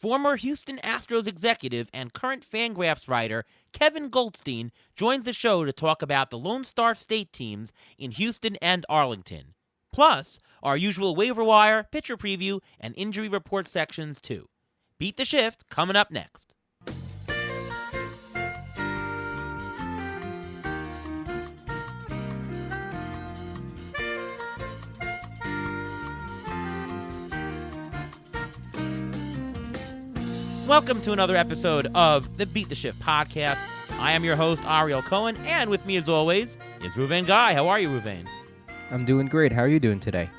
Former Houston Astros executive and current FanGraphs writer Kevin Goldstein joins the show to talk about the Lone Star State teams in Houston and Arlington. Plus, our usual waiver wire, pitcher preview, and injury report sections too. Beat the Shift coming up next. Welcome to another episode of the Beat the Shift podcast. I am your host, Ariel Cohen, and with me as always is Ruvain Guy. How are you, Ruvain? I'm doing great. How are you doing today?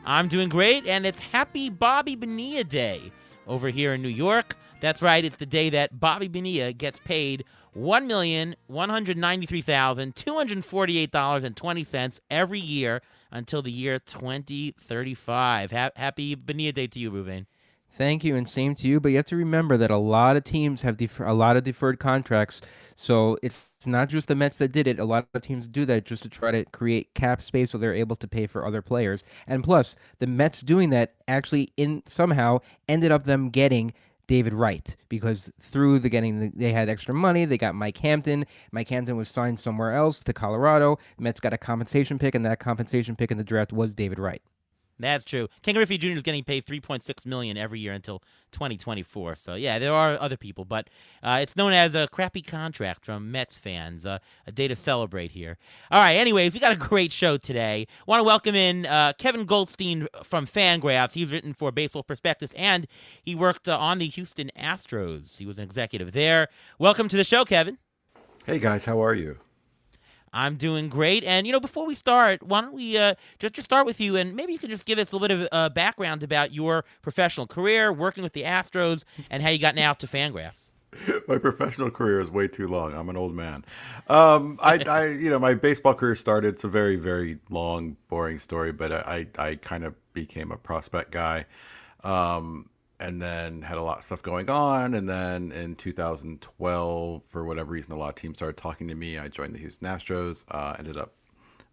I'm doing great, and it's Happy Bobby Bonilla Day over here in New York. That's right, it's the day that Bobby Bonilla gets paid $1,193,248.20 every year until the year 2035. Happy Bonilla Day to you, Ruvain. Thank you, and same to you. But you have to remember that a lot of teams have a lot of deferred contracts, so it's not just the Mets that did it. A lot of teams do that just to try to create cap space so they're able to pay for other players. And plus, the Mets doing that actually somehow ended up them getting David Wright, because through they had extra money. They got Mike Hampton. Mike Hampton was signed somewhere else to Colorado. The Mets got a compensation pick, and that compensation pick in the draft was David Wright. That's true. Ken Griffey Jr. is getting paid $3.6 million every year until 2024. So yeah, there are other people, but it's known as a crappy contract from Mets fans. A day to celebrate here. All right. Anyways, we got a great show today. Want to welcome in Kevin Goldstein from FanGraphs. He's written for Baseball Prospectus, and he worked on the Houston Astros. He was an executive there. Welcome to the show, Kevin. Hey guys, how are you? I'm doing great. And, before we start, why don't we just start with you, and maybe you can just give us a little bit of background about your professional career, working with the Astros, and how you got now to FanGraphs. My professional career is way too long. I'm an old man. My baseball career started. It's a very, very long, boring story, but I kind of became a prospect guy. And then had a lot of stuff going on. And then in 2012, for whatever reason, a lot of teams started talking to me. I joined the Houston Astros, ended up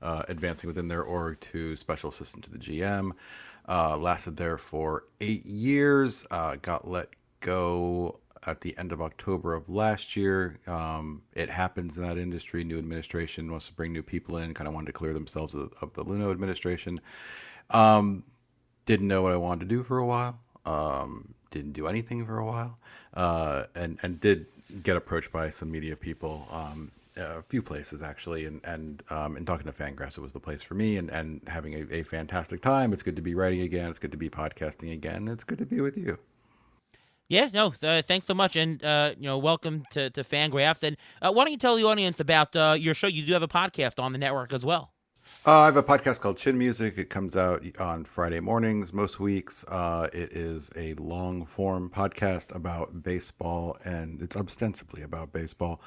advancing within their org to special assistant to the GM. Lasted there for 8 years, got let go at the end of October of last year. It happens in that industry. New administration wants to bring new people in, kind of wanted to clear themselves of the Luno administration. Didn't know what I wanted to do for a while. Didn't do anything for a while, and did get approached by some media people, a few places actually, and in talking to FanGraphs, it was the place for me, and having a fantastic time. It's good to be writing again. It's good to be podcasting again. It's good to be with you. Yeah, no, thanks so much, and welcome to FanGraphs. And why don't you tell the audience about your show? You do have a podcast on the network as well. I have a podcast called Chin Music. It comes out on Friday mornings most weeks. It is a long-form podcast about baseball, and it's ostensibly about baseball.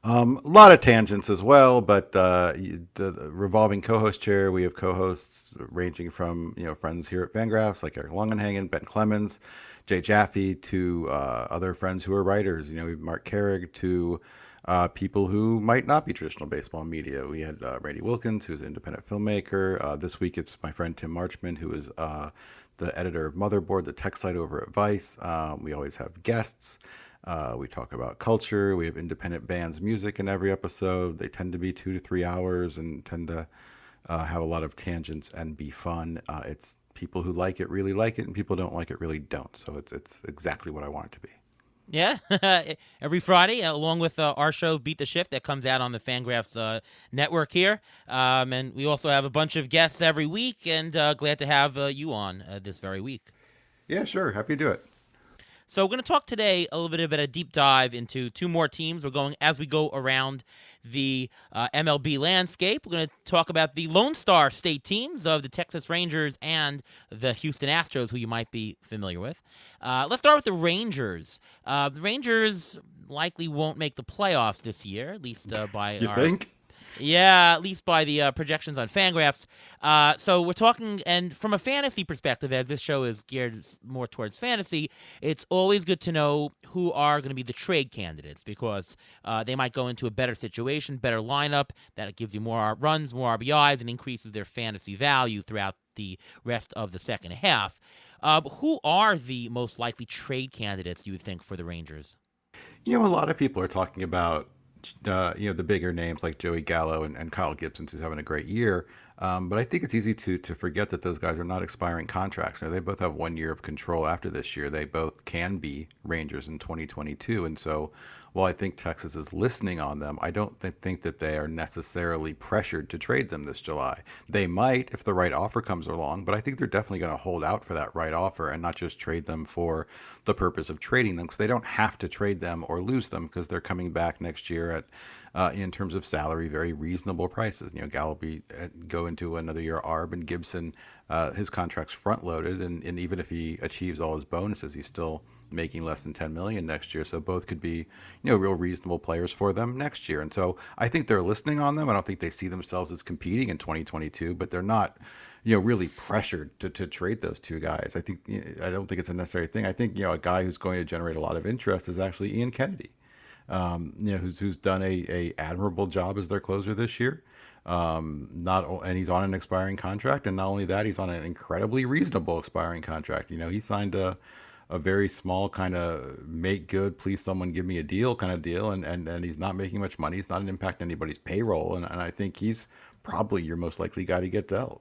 A lot of tangents as well, but the revolving co-host chair, we have co-hosts ranging from friends here at FanGraphs like Eric Longenhagen, Ben Clemens, Jay Jaffe, to other friends who are writers. We have Mark Carrig, to people who might not be traditional baseball media. We had Randy Wilkins, who's an independent filmmaker. This week it's my friend Tim Marchman, who is the editor of Motherboard, the tech site over at Vice. We always have guests. We talk about culture. We have independent bands' music in every episode. They tend to be 2 to 3 hours and tend to have a lot of tangents and be fun. It's people who like it really like it, and people who don't like it really don't. So it's exactly what I want it to be. Yeah, every Friday, along with our show, Beat the Shift, that comes out on the FanGraphs network here. And we also have a bunch of guests every week, and glad to have you on this very week. Yeah, sure. Happy to do it. So we're going to talk today a little bit about a deep dive into two more teams. As we go around the MLB landscape, we're going to talk about the Lone Star State teams of the Texas Rangers and the Houston Astros, who you might be familiar with. Let's start with the Rangers. The Rangers likely won't make the playoffs this year, at least by You think? Yeah, at least by the projections on FanGraphs. So we're talking, and from a fantasy perspective, as this show is geared more towards fantasy, it's always good to know who are going to be the trade candidates because they might go into a better situation, better lineup that gives you more runs, more RBIs, and increases their fantasy value throughout the rest of the second half. Who are the most likely trade candidates, you would think, for the Rangers? A lot of people are talking about, the bigger names like Joey Gallo and Kyle Gibson, who's having a great year. But I think it's easy to forget that those guys are not expiring contracts. They both have 1 year of control after this year. They both can be Rangers in 2022. And so while I think Texas is listening on them, I don't think that they are necessarily pressured to trade them this July. They might if the right offer comes along, but I think they're definitely going to hold out for that right offer and not just trade them for the purpose of trading them because they don't have to trade them or lose them because they're coming back next year at in terms of salary, very reasonable prices. Gallo be go into another year arb, and Gibson, his contract's front loaded, and even if he achieves all his bonuses, he's still making less than 10 million next year. So both could be, real reasonable players for them next year. And so I think they're listening on them. I don't think they see themselves as competing in 2022, but they're not, really pressured to trade those two guys. I don't think it's a necessary thing. I think, a guy who's going to generate a lot of interest is actually Ian Kennedy, who's done a admirable job as their closer this year. And he's on an expiring contract, and not only that, he's on an incredibly reasonable expiring contract. He signed a very small kind of make good, please someone give me a deal kind of deal, and he's not making much money. He's not an impact on anybody's payroll, and I think he's probably your most likely guy to get dealt.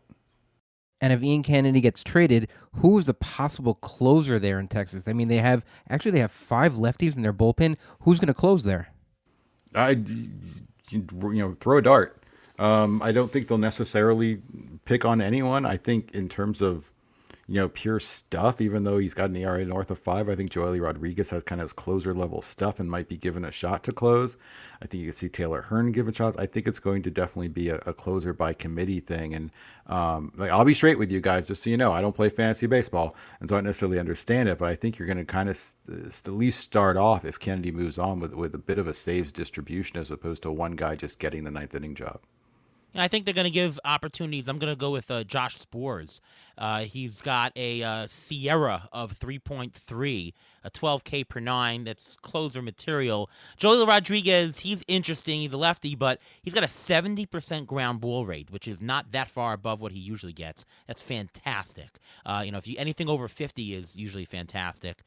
And if Ian Kennedy gets traded, who is the possible closer there in Texas? I mean, they have 5 lefties in their bullpen. Who's going to close there? Throw a dart. I don't think they'll necessarily pick on anyone. I think in terms of pure stuff, even though he's got an ERA north of 5, I think Joely Rodriguez has kind of his closer level stuff and might be given a shot to close. I think you can see Taylor Hearn given shots. I think it's going to definitely be a closer by committee thing. And I'll be straight with you guys, just so you know, I don't play fantasy baseball and so I don't necessarily understand it, but I think you're going to kind of at least start off if Kennedy moves on with a bit of a saves distribution as opposed to one guy just getting the ninth inning job. I think they're going to give opportunities. I'm going to go with Josh Spores. He's got a Sierra of 3.3, a 12K per 9. That's closer material. Joely Rodriguez, he's interesting. He's a lefty, but he's got a 70% ground ball rate, which is not that far above what he usually gets. That's fantastic. If anything over 50 is usually fantastic.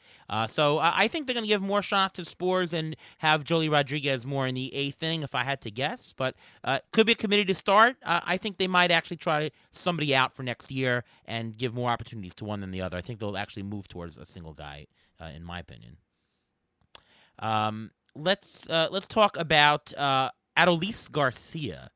So I think they're going to give more shots to Spores and have Joely Rodriguez more in the 8th inning, if I had to guess. But could be a committee to start. I think they might actually try somebody out for next year and give more opportunities to one than the other. I think they'll actually move towards a single guy, in my opinion. Let's talk about Adolis Garcia,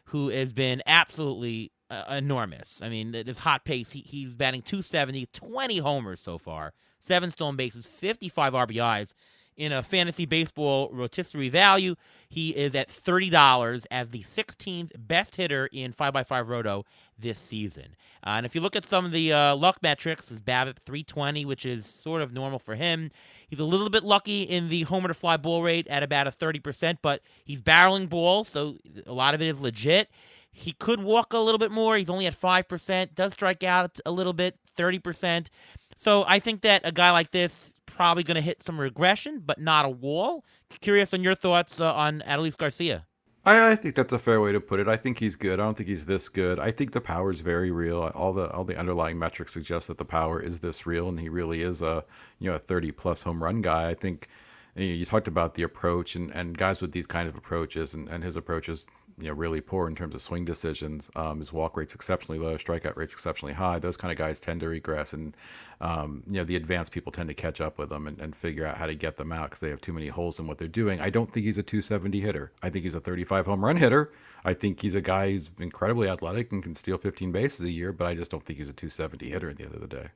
who has been absolutely enormous. I mean, this hot pace. He's batting .270, 20 homers so far, 7 stolen bases, 55 RBIs. In a fantasy baseball rotisserie value, he is at $30 as the 16th best hitter in 5x5 Roto this season. And if you look at some of the luck metrics, his BABIP 320, which is sort of normal for him. He's a little bit lucky in the homer to fly ball rate at about a 30%, but he's barreling balls, so a lot of it is legit. He could walk a little bit more. He's only at 5%, does strike out a little bit, 30%. So I think that a guy like this probably going to hit some regression, but not a wall. Curious on your thoughts on Adolis Garcia. I think that's a fair way to put it. I think he's good. I don't think he's this good. I think the power is very real. All the underlying metrics suggest that the power is this real, and he really is a 30+ home run guy. I think you talked about the approach and guys with these kind of approaches, and his approach is really poor in terms of swing decisions. His walk rate's exceptionally low, strikeout rate's exceptionally high. Those kind of guys tend to regress, and the advanced people tend to catch up with them and figure out how to get them out because they have too many holes in what they're doing. I don't think he's a 270 hitter. I think he's a 35 home run hitter. I think he's a guy who's incredibly athletic and can steal 15 bases a year, but I just don't think he's a 270 hitter at the end of the day.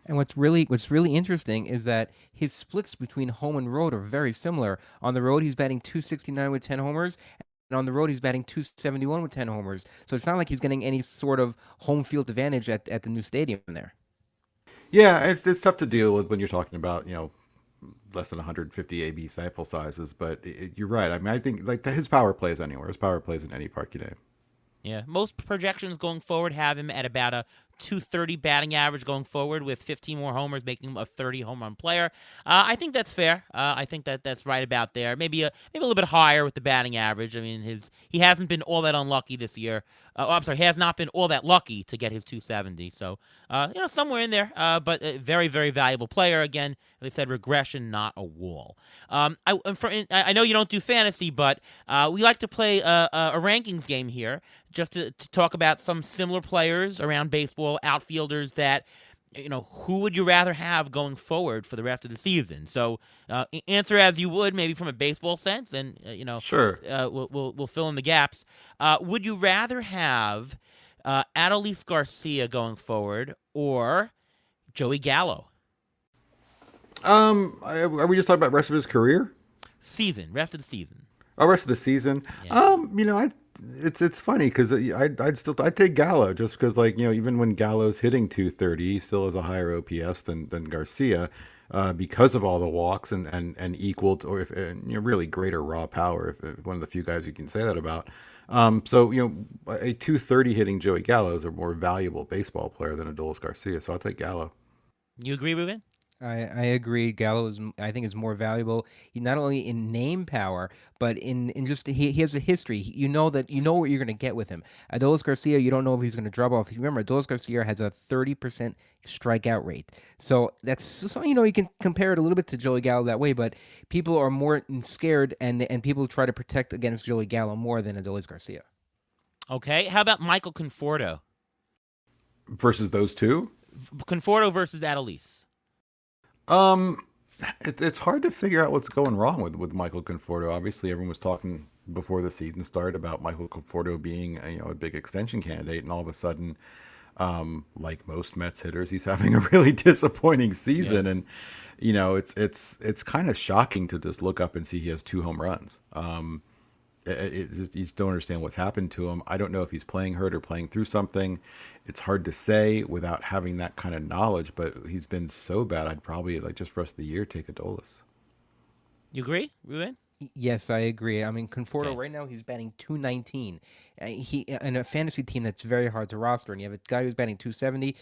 And what's really interesting is that his splits between home and road are very similar. On the road, he's batting .269 with 10 homers. And on the road, he's batting .271 with 10 homers. So it's not like he's getting any sort of home field advantage at the new stadium there. Yeah, it's tough to deal with when you're talking about less than 150 AB sample sizes, but you're right. I mean, I think like his power plays anywhere. His power plays in any park you name. Yeah, most projections going forward have him at about a 230 batting average going forward, with 15 more homers, making him a 30 home run player. I think that's fair. I think that's right about there. Maybe a little bit higher with the batting average. I mean, he hasn't been all that unlucky this year. I'm sorry, he has not been all that lucky to get his 270. So, somewhere in there. But a very, very valuable player. Again, they said regression, not a wall. I know you don't do fantasy, but we like to play a rankings game here, just to talk about some similar players around baseball, outfielders that, who would you rather have going forward for the rest of the season? So answer as you would, maybe from a baseball sense, and Sure. we'll fill in the gaps. Would you rather have Adolis Garcia going forward or Joey Gallo? Are we just talking about rest of his career? Rest of the season. Oh, rest of the season. Yeah. It's funny because I'd take Gallo just because, like, even when Gallo's hitting 230, he still has a higher OPS than Garcia, because of all the walks and equal to, or if really greater raw power. If one of the few guys you can say that about. So a 230 hitting Joey Gallo is a more valuable baseball player than Adolis Garcia. So I'll take Gallo. You agree, Ruben? I agree. Gallo I think, is more valuable. He not only in name power, but in just he has a history. You know what you're going to get with him. Adolis Garcia, you don't know if he's going to drop off. Remember, Adolis Garcia has a 30% strikeout rate. So you can compare it a little bit to Joey Gallo that way. But people are more scared, and people try to protect against Joey Gallo more than Adolis Garcia. Okay. How about Michael Conforto? Versus those two? Conforto versus Adolis. It's hard to figure out what's going wrong with Michael Conforto. Obviously, everyone was talking before the season started about Michael Conforto being a big extension candidate, and all of a sudden, like most Mets hitters, he's having a really disappointing season. Yeah. And it's kind of shocking to just look up and see he has 2 home runs. You just don't understand what's happened to him. I don't know if he's playing hurt or playing through something. It's hard to say without having that kind of knowledge, but he's been so bad. I'd probably, like, just for the rest of the year, take Adolis. You agree, Ruben? Yes, I agree. I mean, Conforto Okay. right now, he's batting 219. He in a fantasy team that's very hard to roster, and you have a guy who's batting 270.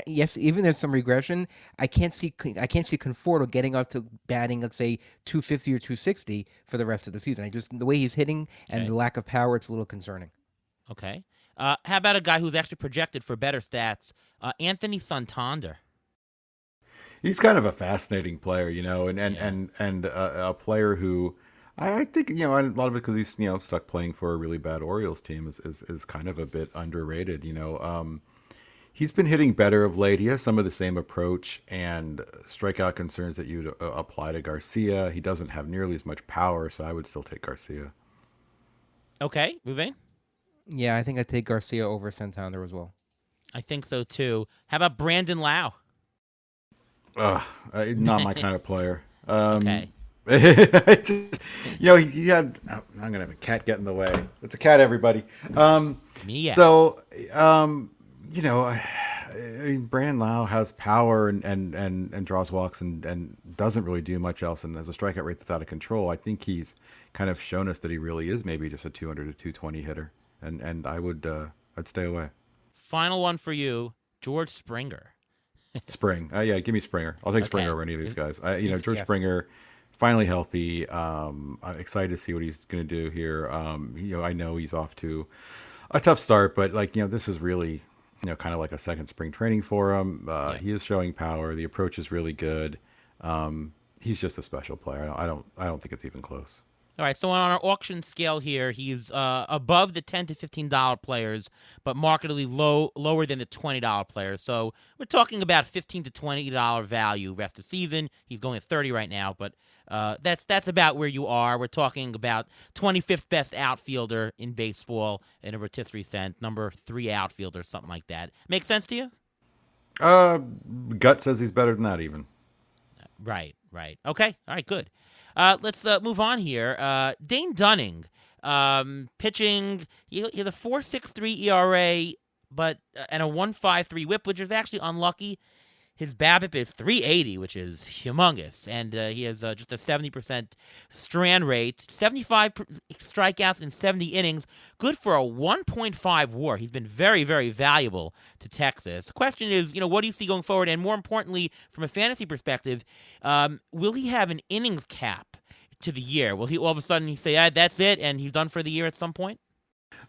Yes, even there's some regression. I can't see Conforto getting up to batting, let's say, 250 or 260 for the rest of the season. The way he's hitting and the lack of power, it's a little concerning. Okay. How about a guy who's actually projected for better stats, Anthony Santander? He's kind of a fascinating player, and a player who I think, a lot of it because he's, stuck playing for a really bad Orioles team is kind of a bit underrated. He's been hitting better of late. He has some of the same approach and strikeout concerns that you'd apply to Garcia. He doesn't have nearly as much power, so I would still take Garcia. Okay, Ruben? Yeah, I think I'd take Garcia over Santander as well. I think so, too. How about Brandon Lau? Not my kind of player. Okay. He had. I'm gonna have a cat get in the way. It's a cat, everybody. Mia. So, Brandon Lau has power and draws walks and doesn't really do much else, and has a strikeout rate that's out of control. I think he's kind of shown us that he really is maybe just a 200 to 220 hitter, and I'd stay away. Final one for you, George Springer. Spring. Yeah, give me Springer. I'll take Springer over any of these guys. George Springer, finally healthy. I'm excited to see what he's going to do here. I know he's off to a tough start, but this is really, kind of like a second spring training for him. He is showing power. The approach is really good. He's just a special player. I don't think it's even close. All right, so on our auction scale here, he's above the $10 to $15 players, but markedly lower than the $20 players. So we're talking about $15 to $20 value rest of season. He's going at 30 right now, but that's about where you are. We're talking about 25th best outfielder in baseball in a rotisserie sense, number 3 outfielder, something like that. Make sense to you? Gut says he's better than that even. Right. Okay, all right, good. Let's move on here. Dane Dunning, pitching. He has a 4.63 ERA, but and a 1.53 WHIP, which is actually unlucky. His BABIP is 380, which is humongous, and he has just a 70% strand rate, 75 strikeouts in 70 innings, good for a 1.5 WAR. He's been very, very valuable to Texas. The question is, what do you see going forward, and more importantly, from a fantasy perspective, will he have an innings cap to the year? Will he all of a sudden say, that's it, and he's done for the year at some point?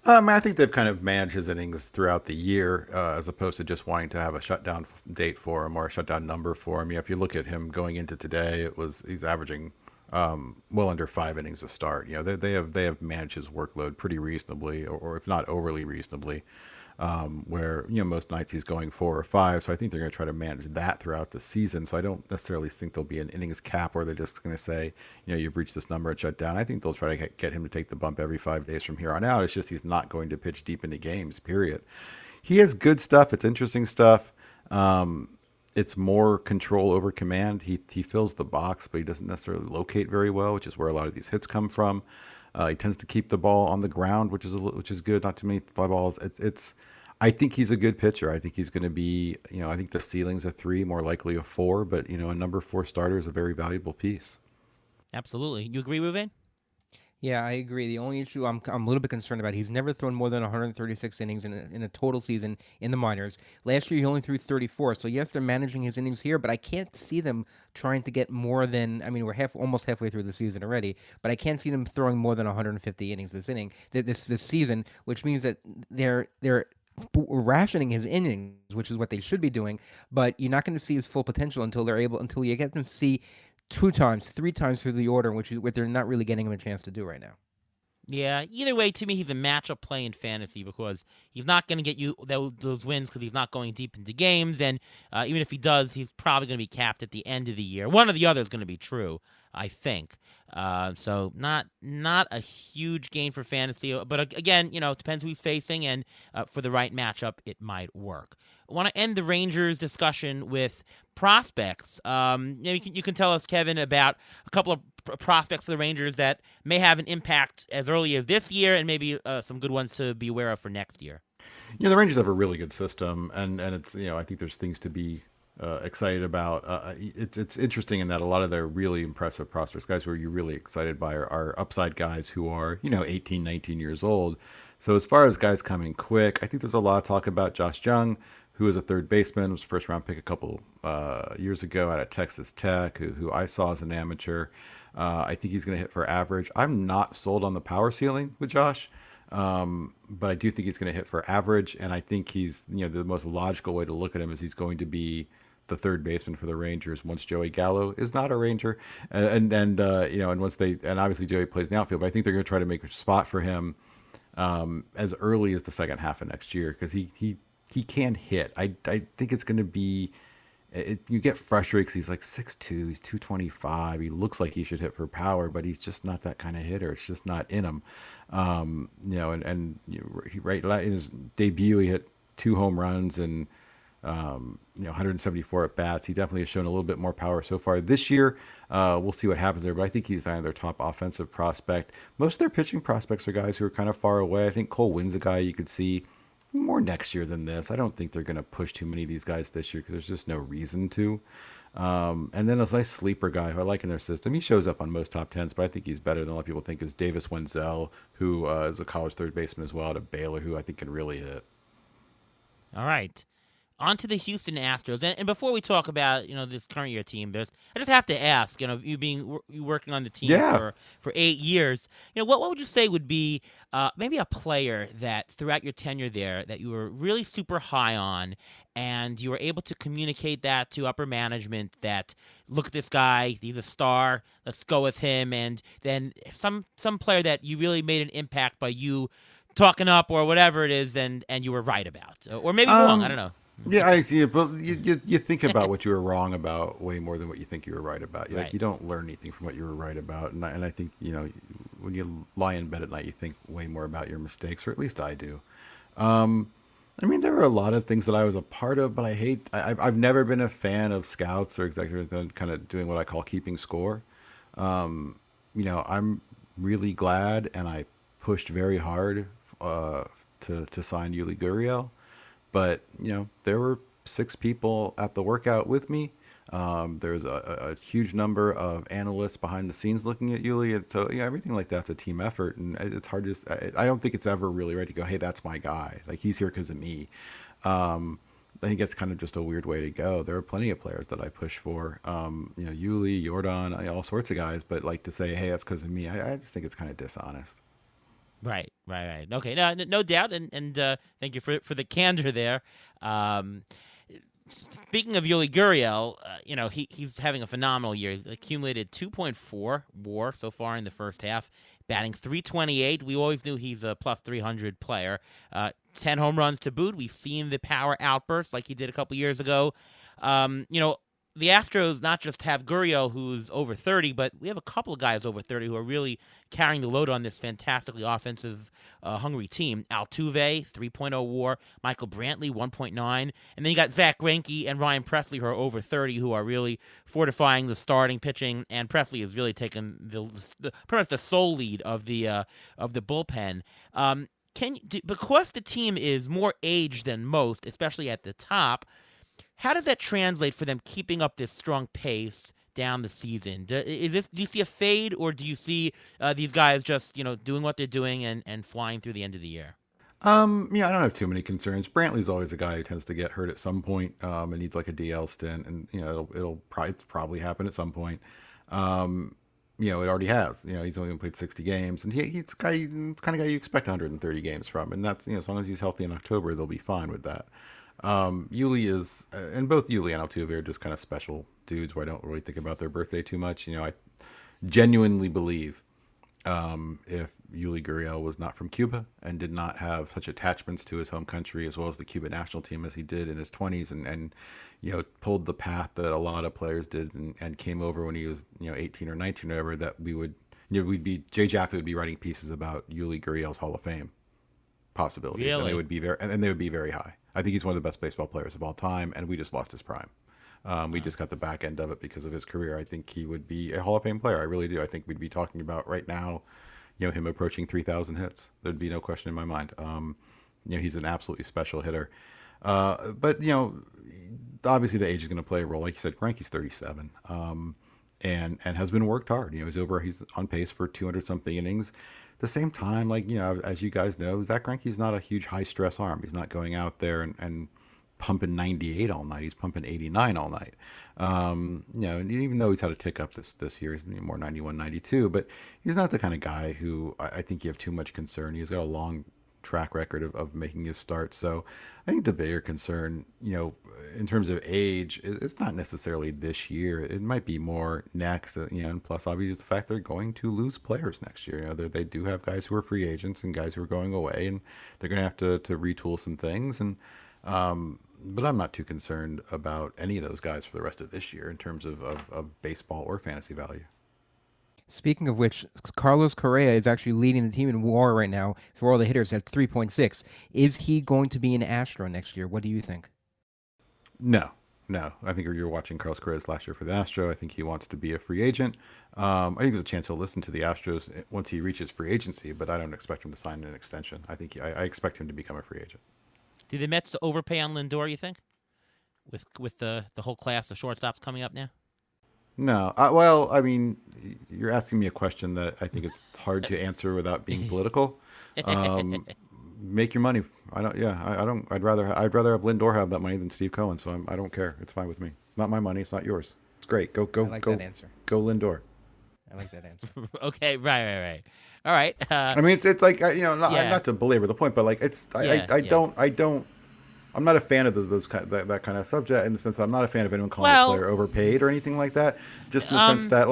I think they've kind of managed his innings throughout the year, as opposed to just wanting to have a shutdown date for him or a shutdown number for him. If you look at him going into today, he's averaging well under 5 innings a start. They have managed his workload pretty reasonably, or if not overly reasonably. Where most nights he's going 4 or 5, so I think they're going to try to manage that throughout the season. So I don't necessarily think there'll be an innings cap where they're just going to say, you've reached this number and shut down. I think they'll try to get him to take the bump every 5 days from here on out. It's just he's not going to pitch deep into games, period. He has good stuff. It's interesting stuff. It's more control over command. He fills the box, but he doesn't necessarily locate very well, which is where a lot of these hits come from. He tends to keep the ball on the ground, which is good. Not too many fly balls. I think he's a good pitcher. I think he's going to be, I think the ceiling's a 3, more likely a 4, but a number 4 starter is a very valuable piece. Absolutely. You agree, Ruvain? Yeah, I agree. The only issue I'm a little bit concerned about, he's never thrown more than 136 innings in a total season in the minors. Last year, he only threw 34. So, yes, they're managing his innings here, but I can't see them trying to get more than, we're almost halfway through the season already, but I can't see them throwing more than 150 innings this season, which means that they're rationing his innings, which is what they should be doing, but you're not going to see his full potential until you get them to see 2 times, 3 times through the order, which is what they're not really getting him a chance to do right now. Yeah, either way, to me, he's a matchup play in fantasy because he's not going to get you those wins because he's not going deep into games, and even if he does, he's probably going to be capped at the end of the year. One or the other is going to be true, I think. So not a huge gain for fantasy, but again, it depends who he's facing, and for the right matchup, it might work. I want to end the Rangers discussion with prospects. Maybe you can tell us, Kevin, about a couple of prospects for the Rangers that may have an impact as early as this year, and maybe some good ones to be aware of for next year. The Rangers have a really good system, and it's I think there's things to be excited about. It's interesting in that a lot of their really impressive prospects, guys who you're really excited by, are upside guys who are 18, 19 years old. So as far as guys coming quick, I think there's a lot of talk about Josh Jung, who is a third baseman, was a first-round pick a couple years ago out of Texas Tech, who I saw as an amateur. I think he's going to hit for average. I'm not sold on the power ceiling with Josh, but I do think he's going to hit for average, and I think he's, the most logical way to look at him is he's going to be the third baseman for the Rangers once Joey Gallo is not a Ranger, and once and obviously Joey plays in the outfield, but I think they're going to try to make a spot for him as early as the second half of next year because he can hit. I think it's going to be. You get frustrated because he's like 6'2", he's 225. He looks like he should hit for power, but he's just not that kind of hitter. It's just not in him. Right in his debut, he hit 2 home runs and 174 at bats. He definitely has shown a little bit more power so far this year. We'll see what happens there, but I think he's their top offensive prospect. Most of their pitching prospects are guys who are kind of far away. I think Cole Wynn's a guy you could see more next year than this. I don't think they're going to push too many of these guys this year because there's just no reason to. And then a nice sleeper guy who I like in their system. He shows up on most top 10s, but I think he's better than a lot of people think, is Davis Wenzel, who is a college third baseman as well out of Baylor, who I think can really hit. All right. On to the Houston Astros, and before we talk about this current year team, I just have to ask, you working on the team for 8 years, what would you say would be maybe a player that throughout your tenure there that you were really super high on, and you were able to communicate that to upper management that look at this guy, he's a star, let's go with him, and then some player that you really made an impact by you talking up or whatever it is, and you were right about, or maybe wrong, I don't know. Yeah, I see it, but you think about what you were wrong about way more than what you think you were right about. Right. You don't learn anything from what you were right about, and I think when you lie in bed at night, you think way more about your mistakes, or at least I do. There were a lot of things that I was a part of, but I've never been a fan of scouts or executives kind of doing what I call keeping score. I'm really glad, and I pushed very hard to sign Yuli Gurriel. But there were 6 people at the workout with me. There's a huge number of analysts behind the scenes looking at Yuli, and so everything like that's a team effort, and it's hard to. I don't think it's ever really right to go, hey, that's my guy. Like he's here because of me. I think it's kind of just a weird way to go. There are plenty of players that I push for, Yuli, Jordan, all sorts of guys, but like to say, hey, that's because of me, I just think it's kind of dishonest. Right. Okay, no doubt, and thank you for the candor there. Speaking of Yuli Gurriel, he's having a phenomenal year. He's accumulated 2.4 WAR so far in the first half, batting .328. We always knew he's a plus 300 player. 10 home runs to boot. We've seen the power outbursts like he did a couple years ago. The Astros not just have Gurriel, who's over 30, but we have a couple of guys over 30 who are really carrying the load on this fantastically offensive, hungry team. Altuve, 3.0 WAR. Michael Brantley, 1.9. And then you got Zach Greinke and Ryan Presley, who are over 30, who are really fortifying the starting pitching. And Presley has really taken the pretty much the sole lead of the bullpen. Because the team is more aged than most, especially at the top, how does that translate for them keeping up this strong pace down the season? Do you see a fade, or do you see these guys just doing what they're doing and flying through the end of the year? I don't have too many concerns. Brantley's always a guy who tends to get hurt at some point and needs like a DL stint, and it'll probably happen at some point. It already has. He's only played 60 games, and he's the kind of guy you expect 130 games from, and that's as long as he's healthy in October, they'll be fine with that. Yuli is, and both Yuli and Altuve are just kind of special dudes where I don't really think about their birthday too much. I genuinely believe if Yuli Gurriel was not from Cuba and did not have such attachments to his home country as well as the Cuban national team as he did in his 20s and pulled the path that a lot of players did and came over when he was 18 or 19 or whatever, that we would Jay Jaffe would be writing pieces about Yuli Gurriel's Hall of Fame possibilities. Really? And they would be very high. I think he's one of the best baseball players of all time, and we just lost his prime. We just got the back end of it because of his career. I think he would be a Hall of Fame player. I really do. I think we'd be talking about right now, him approaching 3,000 hits. There'd be no question in my mind. He's an absolutely special hitter. But obviously the age is going to play a role. Like you said, Greinke's 37, and has been worked hard. He's on pace for 200 something innings. At the same time, as you guys know, Zach Greinke's not a huge high stress arm. He's not going out there and pumping 98 all night. He's pumping 89 all night. And even though he's had a tick up this year, he's more 91, 92, but he's not the kind of guy who I think you have too much concern. He's got a long track record of making his start. So I think the bigger concern, in terms of age, it's not necessarily this year. It might be more next, and plus obviously the fact they're going to lose players next year. They do have guys who are free agents and guys who are going away, and they're going to have to retool some things. And but I'm not too concerned about any of those guys for the rest of this year in terms of baseball or fantasy value. Speaking of which, Carlos Correa is actually leading the team in WAR right now for all the hitters at 3.6. Is he going to be an Astro next year? What do you think? No. I think you're watching Carlos Correa's last year for the Astro. I think he wants to be a free agent. I think there's a chance he'll listen to the Astros once he reaches free agency, but I don't expect him to sign an extension. I expect him to become a free agent. Did the Mets overpay on Lindor, you think? With the whole class of shortstops coming up now? No. Well, I mean, you're asking me a question that I think it's hard to answer without being political. Make your money. I don't. I'd rather have Lindor have that money than Steve Cohen. So I don't care. It's fine with me. Not my money. It's not yours. It's great. Go. I like that answer. Go Lindor. I like that answer. Okay. Right. All right. I mean, it's like not to belabor the point, but like I'm not a fan of that kind of subject in the sense that I'm not a fan of anyone calling a player overpaid or anything like that. Just in the sense that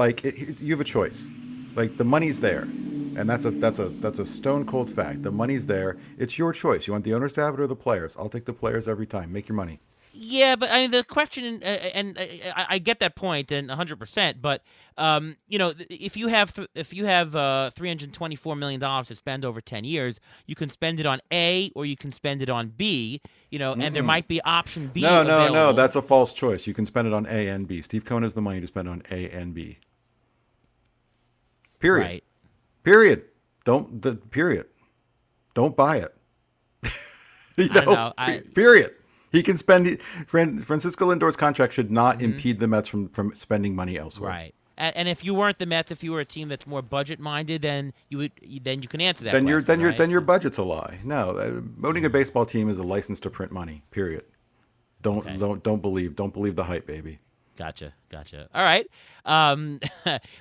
you have a choice. Like the money's there, and that's a stone cold fact. The money's there. It's your choice. You want the owners to have it or the players? I'll take the players every time. Make your money. Yeah, but I mean the question, and I get that point, and 100%. But if you have $324 million to spend over 10 years, you can spend it on A or you can spend it on B. And there might be option B. No. That's a false choice. You can spend it on A and B. Steve Cohen has the money to spend on A and B. Period. Right. Period. Don't buy it. I don't know. Period. He can spend. Francisco Lindor's contract should not impede the Mets from spending money elsewhere. Right. And if you weren't the Mets, if you were a team that's more budget minded, then you can answer that. Then your budget's a lie. No, owning a baseball team is a license to print money. Period. Don't believe the hype, baby. Gotcha. All right.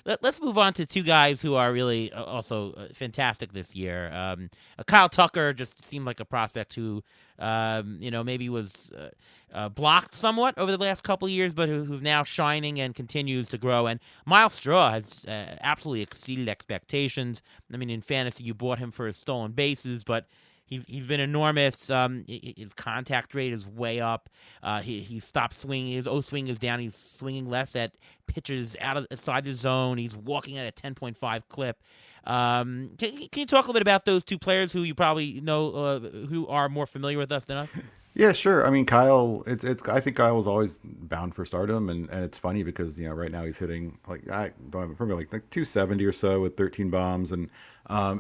Let's move on to two guys who are really also fantastic this year. Kyle Tucker just seemed like a prospect who, maybe was blocked somewhat over the last couple of years, but who's now shining and continues to grow. And Miles Straw has absolutely exceeded expectations. I mean, in fantasy, you bought him for his stolen bases, but he's been enormous. His contact rate is way up. He stopped swinging. His O-swing is down. He's swinging less at pitches outside the zone. He's walking at a 10.5 clip. Can you talk a little bit about those two players who you probably know, who are more familiar with us than us? Yeah, sure. I mean, Kyle. I think Kyle was always bound for stardom, and it's funny because right now he's hitting I don't have it from like 270 or so with 13 bombs, and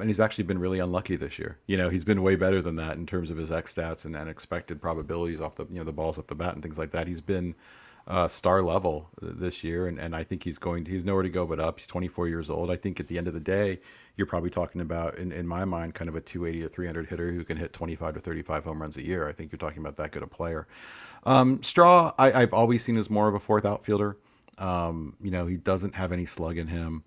he's actually been really unlucky this year. He's been way better than that in terms of his X stats and expected probabilities off the the balls off the bat and things like that. He's been star level this year, and I think he's nowhere to go but up. He's 24 years old. I think at the end of the day, you're probably talking about, in my mind, kind of a 280 to 300 hitter who can hit 25 to 35 home runs a year. I think you're talking about that good a player. Straw, I've always seen as more of a fourth outfielder. He doesn't have any slug in him.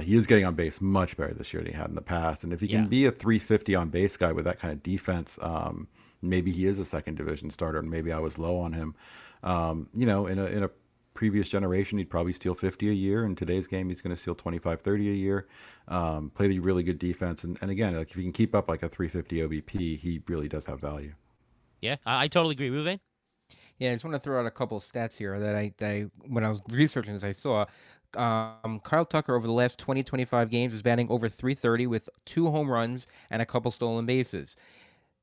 He is getting on base much better this year than he had in the past. And if he can be a 350 on base guy with that kind of defense, maybe he is a second division starter, and maybe I was low on him. In a previous generation, he'd probably steal 50 a year. In today's game, he's going to steal 25, 30 a year. Play the really good defense. And again, if he can keep up like a 350 OBP, he really does have value. Yeah, I totally agree. Ruven? Yeah, I just want to throw out a couple of stats here that I when I was researching this, I saw. Kyle Tucker over the last 25 games is batting over 330 with 2 home runs and a couple stolen bases.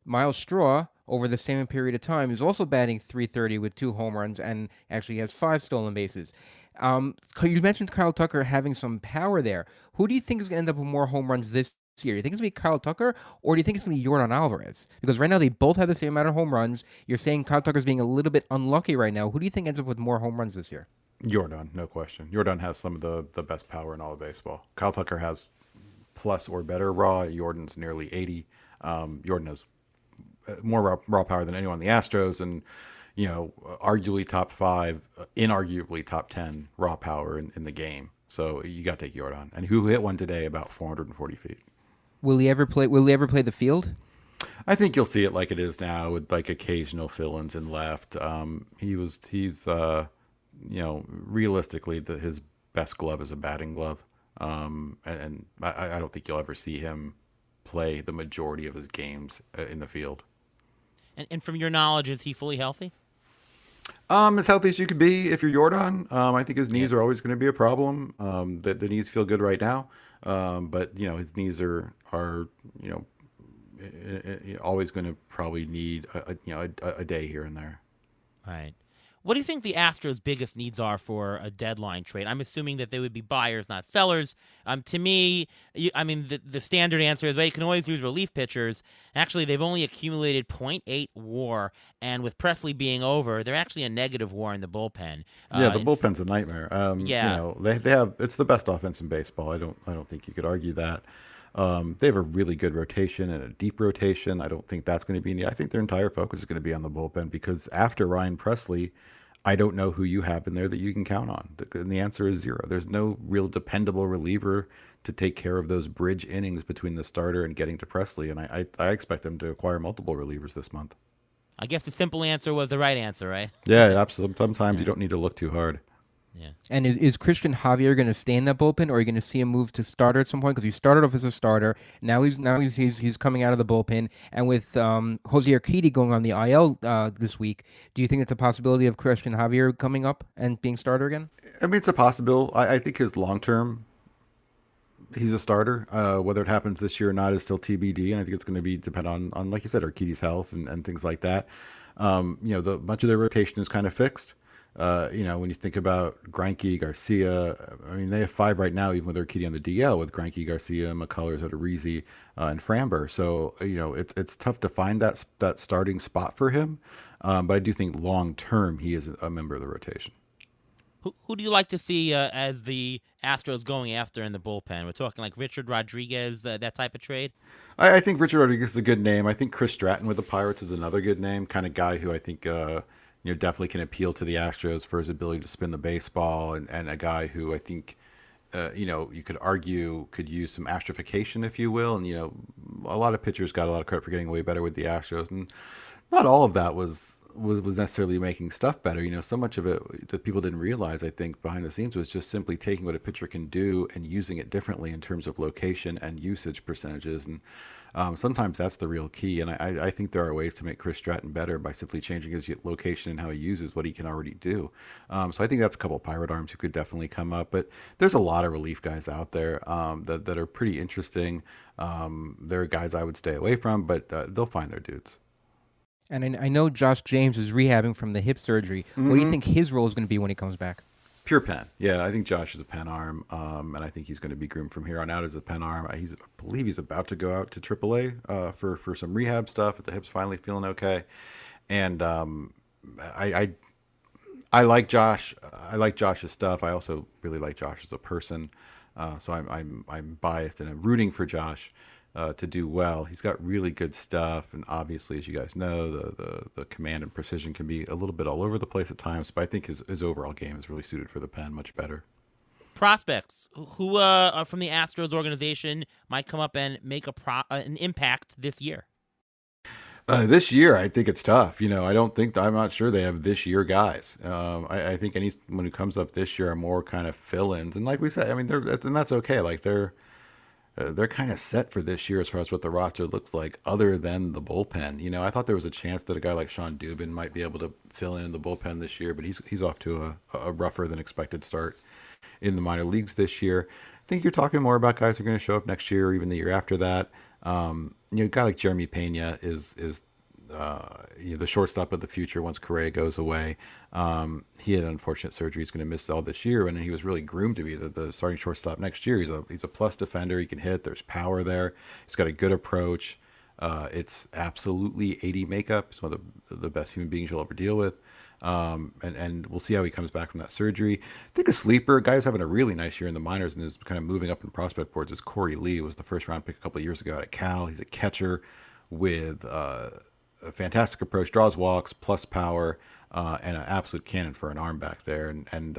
Miles Straw, over the same period of time, is also batting 330 with 2 home runs and actually has 5 stolen bases. You mentioned Kyle Tucker having some power there. Who do you think is going to end up with more home runs this year? You think it's going to be Kyle Tucker, or do you think it's going to be Yordan Alvarez? Because right now they both have the same amount of home runs. You're saying Kyle Tucker's being a little bit unlucky right now. Who do you think ends up with more home runs this year? Yordan, no question. Yordan has some of the best power in all of baseball. Kyle Tucker has plus or better raw. Yordan's nearly 80. Yordan has more raw power than anyone on the Astros, and arguably top 5, inarguably top 10 raw power in the game. So you got to take Yordan, and who hit one today about 440 feet. Will he ever play the field? I think you'll see it like it is now with like occasional fill-ins in left. He's realistically his best glove is a batting glove, and I don't think you'll ever see him play the majority of his games in the field. And from your knowledge, is he fully healthy? As healthy as you could be if you're Yordan. I think his knees are always going to be a problem. The knees feel good right now, but his knees are always going to probably need a day here and there. Right. What do you think the Astros' biggest needs are for a deadline trade? I'm assuming that they would be buyers, not sellers. To me, the standard answer is, well, you can always use relief pitchers. Actually, they've only accumulated .8 WAR, and with Presley being over, they're actually a negative WAR in the bullpen. The bullpen's a nightmare. They have it's the best offense in baseball. I don't think you could argue that. They have a really good rotation and a deep rotation. I don't think that's going to be I think their entire focus is going to be on the bullpen, because after Ryan Presley, I don't know who you have in there that you can count on. And the answer is 0. There's no real dependable reliever to take care of those bridge innings between the starter and getting to Presley. And I expect them to acquire multiple relievers this month. I guess the simple answer was the right answer, right? Yeah, absolutely. Sometimes you don't need to look too hard. Yeah. And is Christian Javier going to stay in that bullpen, or are you going to see him move to starter at some point? Because he started off as a starter. Now he's coming out of the bullpen. And with Jose Urquidy going on the IL this week, do you think it's a possibility of Christian Javier coming up and being starter again? I mean, it's a possibility. I think his long term, he's a starter. Whether it happens this year or not is still TBD. And I think it's going to be depend on like you said, Urquidy's health and things like that. Much of their rotation is kind of fixed. When you think about Greinke, Garcia, I mean, they have 5 right now, even with Urquidy on the DL, with Greinke, Garcia, McCullers, Odorizzi, and Framber. So, it's tough to find that starting spot for him. But I do think long term, he is a member of the rotation. Who do you like to see as the Astros going after in the bullpen? We're talking like Richard Rodriguez, that type of trade. I think Richard Rodriguez is a good name. I think Chris Stratton with the Pirates is another good name, kind of guy who I think definitely can appeal to the Astros for his ability to spin the baseball, and a guy who I think you could argue could use some astrification, if you will. And a lot of pitchers got a lot of credit for getting way better with the Astros, and not all of that was necessarily making stuff better. So much of it that people didn't realize, I think, behind the scenes was just simply taking what a pitcher can do and using it differently in terms of location and usage percentages. And sometimes that's the real key. And I think there are ways to make Chris Stratton better by simply changing his location and how he uses what he can already do. So I think that's a couple of Pirate arms who could definitely come up. But there's a lot of relief guys out there that are pretty interesting. There are guys I would stay away from, but they'll find their dudes. And I know Josh James is rehabbing from the hip surgery. Mm-hmm. What do you think his role is going to be when he comes back? Pure pen. Yeah, I think Josh is a pen arm, and I think he's going to be groomed from here on out as a pen arm. I believe he's about to go out to AAA for some rehab stuff. If the hip's finally feeling okay, and I like Josh. I like Josh's stuff. I also really like Josh as a person. So I'm biased and I'm rooting for Josh to do well. He's got really good stuff, and obviously, as you guys know, the command and precision can be a little bit all over the place at times. But I think his overall game is really suited for the pen much better. Prospects who from the Astros organization might come up and make an impact this year. This year, I think it's tough. I'm not sure they have this year guys. I think anyone who comes up this year are more kind of fill-ins, and like we said, I mean, that's okay. Like they're kind of set for this year as far as what the roster looks like, other than the bullpen. I thought there was a chance that a guy like Sean Dubin might be able to fill in the bullpen this year, but he's off to a rougher than expected start in the minor leagues this year. I think you're talking more about guys who are going to show up next year or even the year after that. A guy like Jeremy Pena is the shortstop of the future once Correa goes away. He had unfortunate surgery. He's going to miss all this year, and he was really groomed to be the starting shortstop next year. He's a plus defender. He can hit. There's power there. He's got a good approach. It's absolutely 80 makeup. He's one of the best human beings you'll ever deal with. And we'll see how he comes back from that surgery. I think a sleeper, guy who's having a really nice year in the minors and is kind of moving up in prospect boards, is Corey Lee. Was the first round pick a couple of years ago out of Cal. He's a catcher with a fantastic approach, draws walks, plus power, and an absolute cannon for an arm back there. And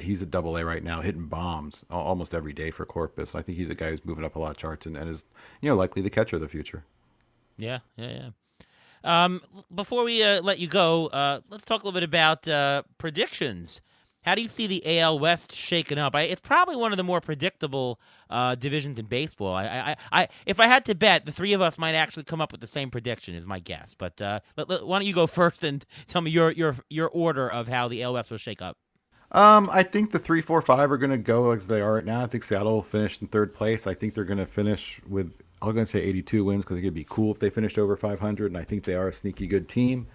he's at AA right now, hitting bombs almost every day for Corpus. I think he's a guy who's moving up a lot of charts and is likely the catcher of the future. Yeah. Before we let you go, let's talk a little bit about predictions. How do you see the AL West shaking up? It's probably one of the more predictable divisions in baseball. If I had to bet, the three of us might actually come up with the same prediction, is my guess. But why don't you go first and tell me your order of how the AL West will shake up? I think the 3, 4, 5 are going to go as they are right now. I think Seattle will finish in third place. I think they're going to finish with, I'm going to say 82 wins because it'd be cool if they finished over 500, and I think they are a sneaky good team.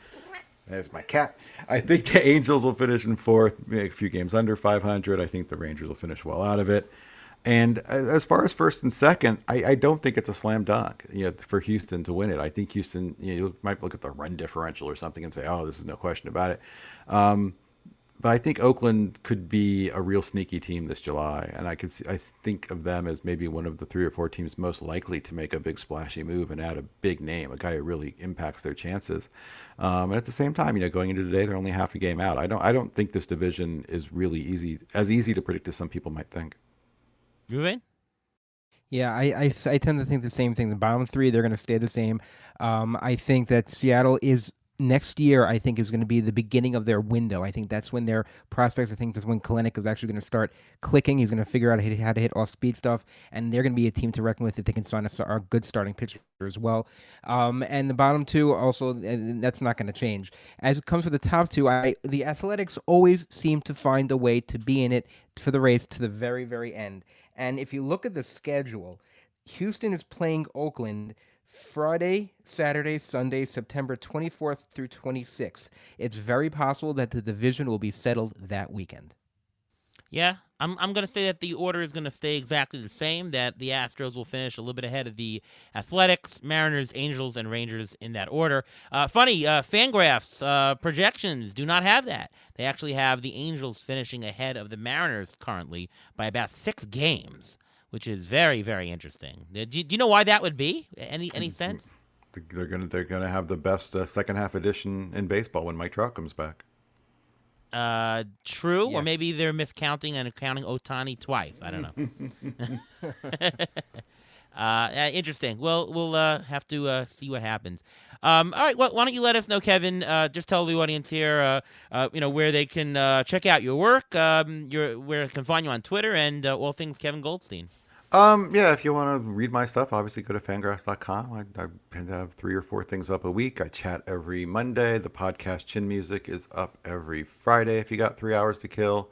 There's my cat. I think the Angels will finish in fourth, a few games under 500. I think the Rangers will finish well out of it. And as far as first and second, I don't think it's a slam dunk, for Houston to win it. I think Houston, you might look at the run differential or something and say, oh, this is no question about it. But I think Oakland could be a real sneaky team this July, and I think of them as maybe one of the 3 or 4 teams most likely to make a big splashy move and add a big name, a guy who really impacts their chances. And at the same time, going into today, they're only half a game out. I don't think this division is really easy to predict as some people might think. Ruben? Yeah, I tend to think the same thing. The bottom 3, they're going to stay the same. I think that Seattle is next year, I think, is going to be the beginning of their window. I think that's when their prospects, I think that's when Kalenic is actually going to start clicking. He's going to figure out how to hit off-speed stuff, and they're going to be a team to reckon with if they can sign a good starting pitcher as well. And the bottom 2 also, that's not going to change. As it comes for the top 2, the Athletics always seem to find a way to be in it for the race to the very, very end. And if you look at the schedule, Houston is playing Oakland Friday, Saturday, Sunday, September 24th through 26th. It's very possible that the division will be settled that weekend. Yeah, I'm going to say that the order is going to stay exactly the same, that the Astros will finish a little bit ahead of the Athletics, Mariners, Angels, and Rangers in that order. Funny, FanGraphs projections do not have that. They actually have the Angels finishing ahead of the Mariners currently by about 6 games, which is very, very interesting. Do you know why that would be? Any sense? They're gonna have the best second half edition in baseball when Mike Trout comes back. True, or Yes. maybe they're miscounting and counting Otani twice. I don't know. Interesting. Well, we'll have to see what happens. All right. Well, why don't you let us know, Kevin? Just tell the audience here, where they can check out your work, where they can find you on Twitter, and all things Kevin Goldstein. Yeah, if you want to read my stuff, obviously go to fangraphs.com. I tend to have 3 or 4 things up a week. I chat every Monday. The podcast Chin Music is up every Friday if you got 3 hours to kill.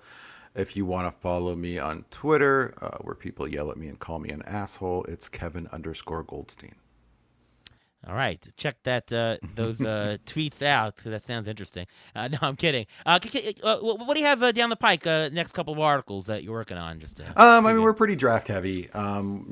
If you want to follow me on Twitter, where people yell at me and call me an asshole, it's Kevin_Goldstein. All right, check that those tweets out. That sounds interesting. No, I'm kidding. What do you have down the pike? Next couple of articles that you're working on? I mean, we're pretty draft heavy. Eric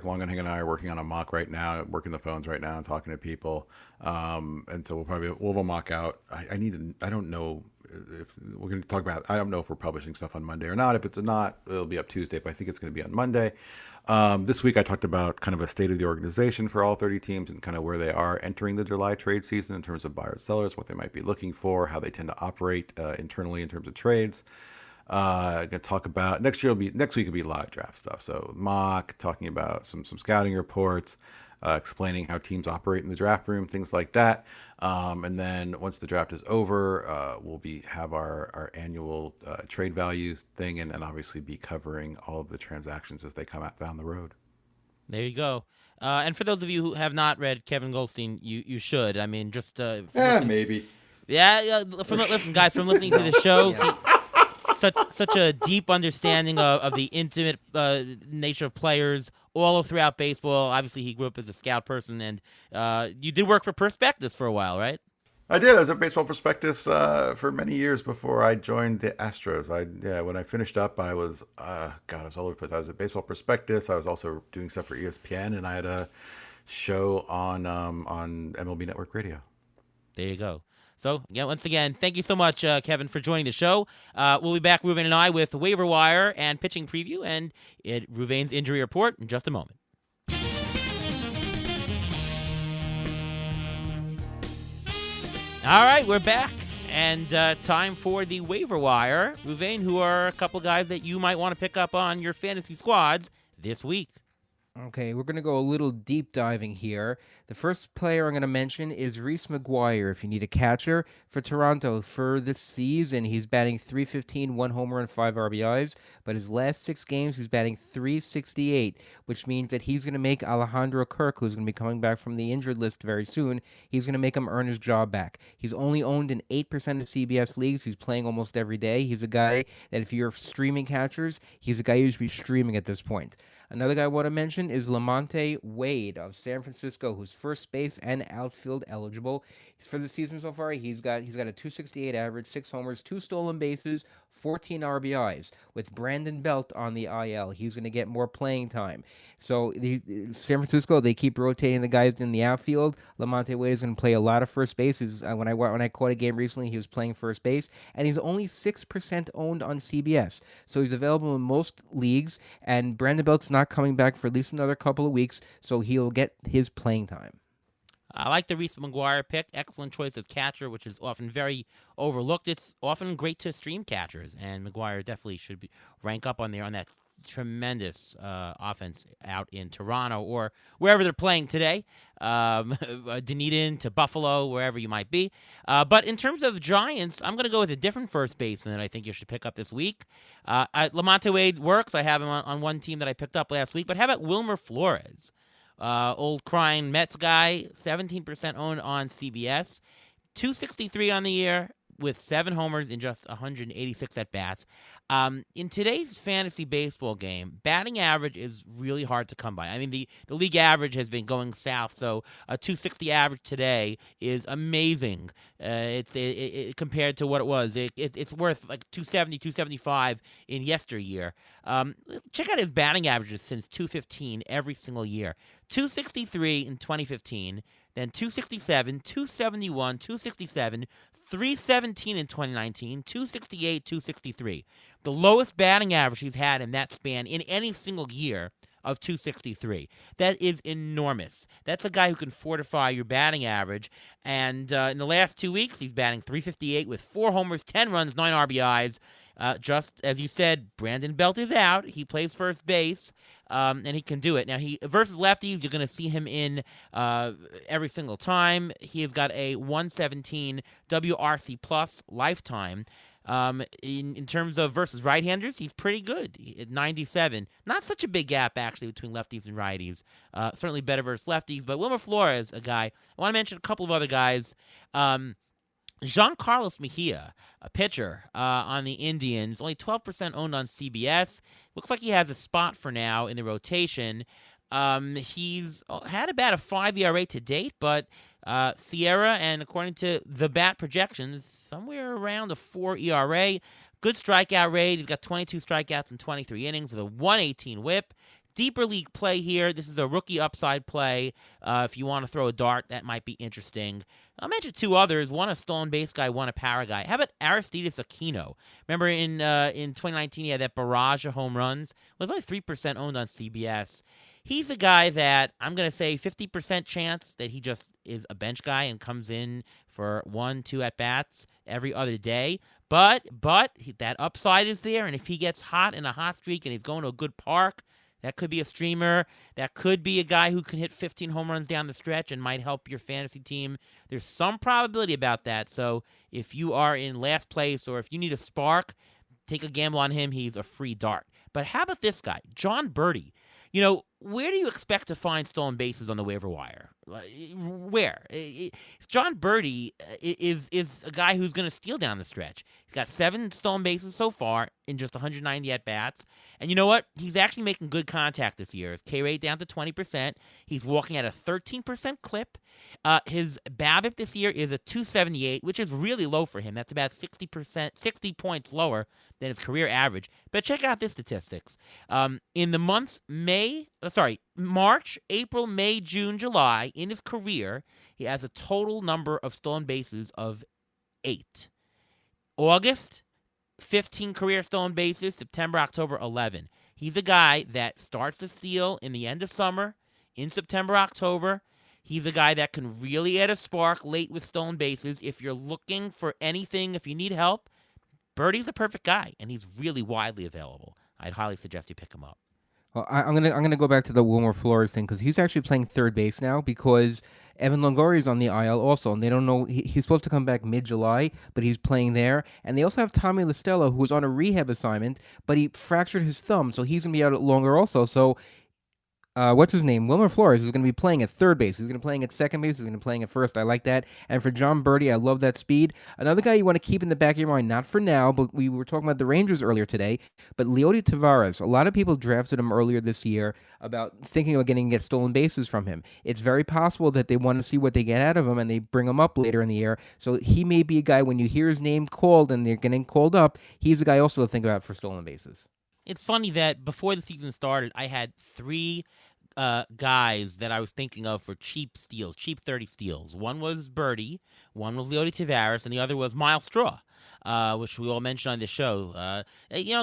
Longenhang and I are working on a mock right now, working the phones right now, and talking to people. And so we'll have a mock out. I don't know if we're going to talk about. I don't know if we're publishing stuff on Monday or not. If it's not, it'll be up Tuesday. But I think it's going to be on Monday. This week I talked about kind of a state of the organization for all 30 teams and kind of where they are entering the July trade season in terms of buyers, sellers, what they might be looking for, how they tend to operate internally in terms of trades. I'm gonna talk about next week will be live draft stuff. So mock, talking about some scouting reports, explaining how teams operate in the draft room, things like that. And then once the draft is over, we'll have our annual trade values thing, and obviously be covering all of the transactions as they come out down the road. There you go. And for those of you who have not read Kevin Goldstein, you should. I mean, just Maybe. Listen, guys, from listening to the show. Such a deep understanding of the intimate nature of players all throughout baseball. Obviously, he grew up as a scout person, and you did work for Prospectus for a while, right? I did. I was at Baseball Prospectus for many years before I joined the Astros. When I finished up, I was I was all over the place. I was at Baseball Prospectus. I was also doing stuff for ESPN, and I had a show on MLB Network Radio. There you go. So, once again, thank you so much, Kevin, for joining the show. We'll be back, Ruvain and I, with waiver wire and pitching preview and Ruvain's injury report in just a moment. All right, we're back, and time for the waiver wire. Ruvain, who are a couple guys that you might want to pick up on your fantasy squads this week? Okay, we're going to go a little deep diving here. The first player I'm going to mention is Reese McGuire. If you need a catcher for Toronto for this season, he's batting .315, 1 homer and 5 RBIs. But his last 6 games, he's batting .368, which means that he's going to make Alejandro Kirk, who's going to be coming back from the injured list very soon, he's going to make him earn his job back. He's only owned in 8% of CBS leagues. He's playing almost every day. He's a guy that if you're streaming catchers, he's a guy you should be streaming at this point. Another guy I want to mention is Lamonte Wade of San Francisco, who's first base and outfield eligible. For the season so far, he's got a .268 average, 6 homers, 2 stolen bases, 14 RBIs. With Brandon Belt on the IL, he's going to get more playing time. So San Francisco, they keep rotating the guys in the outfield. Lamonte Wade is going to play a lot of first base. When I caught a game recently, he was playing first base, and he's only 6% owned on CBS. So he's available in most leagues, and Brandon Belt's not coming back for at least another couple of weeks, so he'll get his playing time. I like the Reese McGuire pick. Excellent choice as catcher, which is often very overlooked. It's often great to stream catchers, and McGuire definitely should rank up on there on that tremendous offense out in Toronto or wherever they're playing today. Dunedin to Buffalo, wherever you might be. But in terms of Giants, I'm going to go with a different first baseman that I think you should pick up this week. Lamonte Wade works. I have him on one team that I picked up last week. But how about Wilmer Flores? Old crying Mets guy, 17% owned on CBS, 263 on the year, with 7 homers in just 186 at bats. In today's fantasy baseball game, batting average is really hard to come by. I mean, the league average has been going south, so a 260 average today is amazing. Compared to what it was. It's worth like 270, 275 in yesteryear. Check out his batting averages since 215 every single year. 263 in 2015, then 267, 271, 267, 317 in 2019, 268, 263. The lowest batting average he's had in that span in any single year of 263. That is enormous. That's a guy who can fortify your batting average. And in the last 2 weeks, he's batting 358 with 4 homers, 10 runs, 9 RBIs. Just as you said, Brandon Belt is out. He plays first base, and he can do it. Now, he versus lefties, you're going to see him in every single time. He has got a 117 WRC plus lifetime. In terms of versus right-handers, he's pretty good at 97. Not such a big gap, actually, between lefties and righties. Certainly better versus lefties. But Wilmer Flores, a guy. I want to mention a couple of other guys. Giancarlos Mejia, a pitcher on the Indians, only 12% owned on CBS. Looks like he has a spot for now in the rotation. He's had about a 5 ERA to date, but Sierra, and according to the bat projections, somewhere around a 4 ERA. Good strikeout rate. He's got 22 strikeouts in 23 innings with a 118 whip. Deeper league play here. This is a rookie upside play. If you want to throw a dart, that might be interesting. I'll mention 2 others. One a stolen base guy, one a power guy. How about Aristides Aquino? Remember in 2019 he had that barrage of home runs. Was only 3% owned on CBS. He's a guy that I'm going to say 50% chance that he just is a bench guy and comes in for 1-2 at-bats every other day. But that upside is there, and if he gets hot in a hot streak and he's going to a good park, that could be a streamer. That could be a guy who can hit 15 home runs down the stretch and might help your fantasy team. There's some probability about that. So if you are in last place or if you need a spark, take a gamble on him. He's a free dart. But how about this guy, John Birdie? Where do you expect to find stolen bases on the waiver wire? Where? John Birdie is a guy who's going to steal down the stretch. He's got 7 stolen bases so far in just 190 at-bats. And you know what? He's actually making good contact this year. His K rate down to 20%. He's walking at a 13% clip. His BABIP this year is a 278, which is really low for him. That's about 60 points lower than his career average. But check out this statistics. In the months March, April, May, June, July, in his career, he has a total number of stolen bases of 8. August, 15 career stolen bases. September, October, 11. He's a guy that starts to steal in the end of summer, in September, October. He's a guy that can really add a spark late with stolen bases. If you're looking for anything, if you need help, Birdie's a perfect guy, and he's really widely available. I'd highly suggest you pick him up. Well, I'm gonna go back to the Wilmer Flores thing because he's actually playing third base now because Evan Longoria is on the IL also, and they don't know he's supposed to come back mid-July, but he's playing there. And they also have Tommy LaStella, who was on a rehab assignment, but he fractured his thumb, so he's gonna be out longer also. So what's his name? Wilmer Flores is going to be playing at third base. He's going to be playing at second base. He's going to be playing at first. I like that. And for John Birdie, I love that speed. Another guy you want to keep in the back of your mind, not for now, but we were talking about the Rangers earlier today, but Leody Taveras. A lot of people drafted him earlier this year about thinking of get stolen bases from him. It's very possible that they want to see what they get out of him and they bring him up later in the year. So he may be a guy when you hear his name called and they're getting called up, he's a guy also to think about for stolen bases. It's funny that before the season started, I had 3 guys that I was thinking of for cheap steals, cheap 30 steals. One was Birdie, one was Leody Taveras, and the other was Miles Straw, which we all mentioned on the show.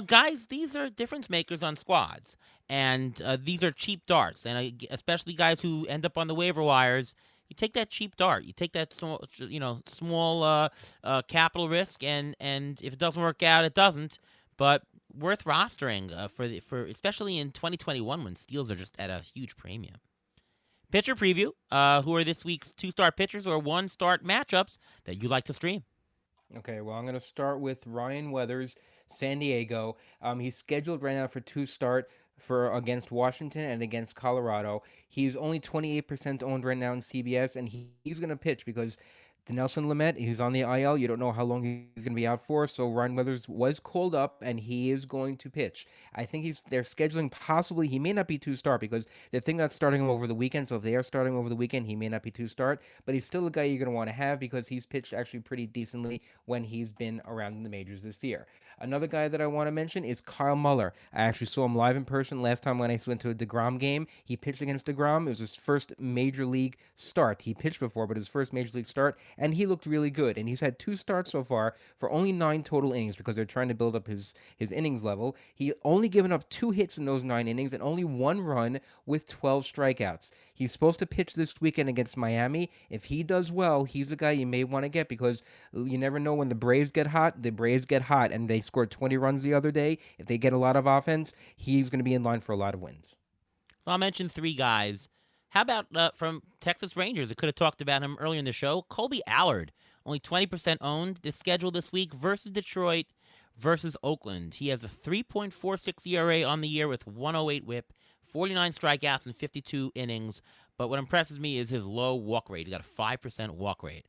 Guys, these are difference makers on squads, and these are cheap darts, and especially guys who end up on the waiver wires. You take that cheap dart. You take that small capital risk, and if it doesn't work out, it doesn't. But worth rostering for especially in 2021 when steals are just at a huge premium. Pitcher preview. Who are this week's 2-start pitchers or 1-start matchups that you like to stream? Okay, well, I'm going to start with Ryan Weathers, San Diego. He's scheduled right now for 2-start against Washington and against Colorado. He's only 28% owned right now in CBS, and he's going to pitch because Dinelson Lamet, he's on the IL. You don't know how long he's going to be out for. So Ryan Weathers was called up, and he is going to pitch. I think they're scheduling possibly. He may not be two start because they're thinking about starting him over the weekend. So if they are starting over the weekend, he may not be two start. But he's still a guy you're going to want to have because he's pitched actually pretty decently when he's been around in the majors this year. Another guy that I want to mention is Kyle Muller. I actually saw him live in person last time when I went to a DeGrom game. He pitched against DeGrom. It was his first major league start. He pitched before, but his first major league start, and he looked really good. And he's had two starts so far for only 9 total innings because they're trying to build up his innings level. He only given up 2 hits in those 9 innings and only 1 run with 12 strikeouts. He's supposed to pitch this weekend against Miami. If he does well, he's a guy you may want to get because you never know when the Braves get hot. The Braves get hot, and they scored 20 runs the other day. If they get a lot of offense, he's going to be in line for a lot of wins. So I'll mention 3 guys. How about from Texas Rangers? I could have talked about him earlier in the show. Colby Allard, only 20% owned. The schedule this week versus Detroit, versus Oakland. He has a 3.46 ERA on the year with 108 whip, 49 strikeouts in 52 innings. But what impresses me is his low walk rate. He's got a 5% walk rate.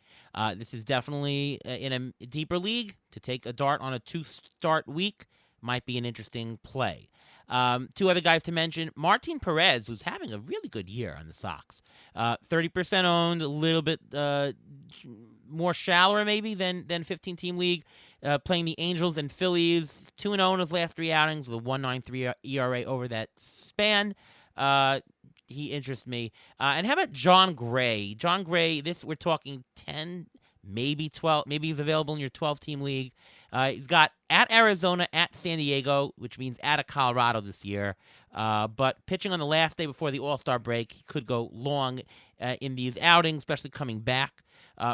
This is definitely in a deeper league. To take a dart on a 2-start week might be an interesting play. 2 other guys to mention. Martin Perez, who's having a really good year on the Sox. 30% owned, a little bit more shallower maybe than 15-team league. Playing the Angels and Phillies. 2-0 in his last 3 outings with a 1.93 ERA over that span. He interests me. And how about John Gray? John Gray, we're talking 10, maybe 12. Maybe he's available in your 12-team league. He's got at Arizona, at San Diego, which means at Colorado this year. But pitching on the last day before the All-Star break, he could go long in these outings, especially coming back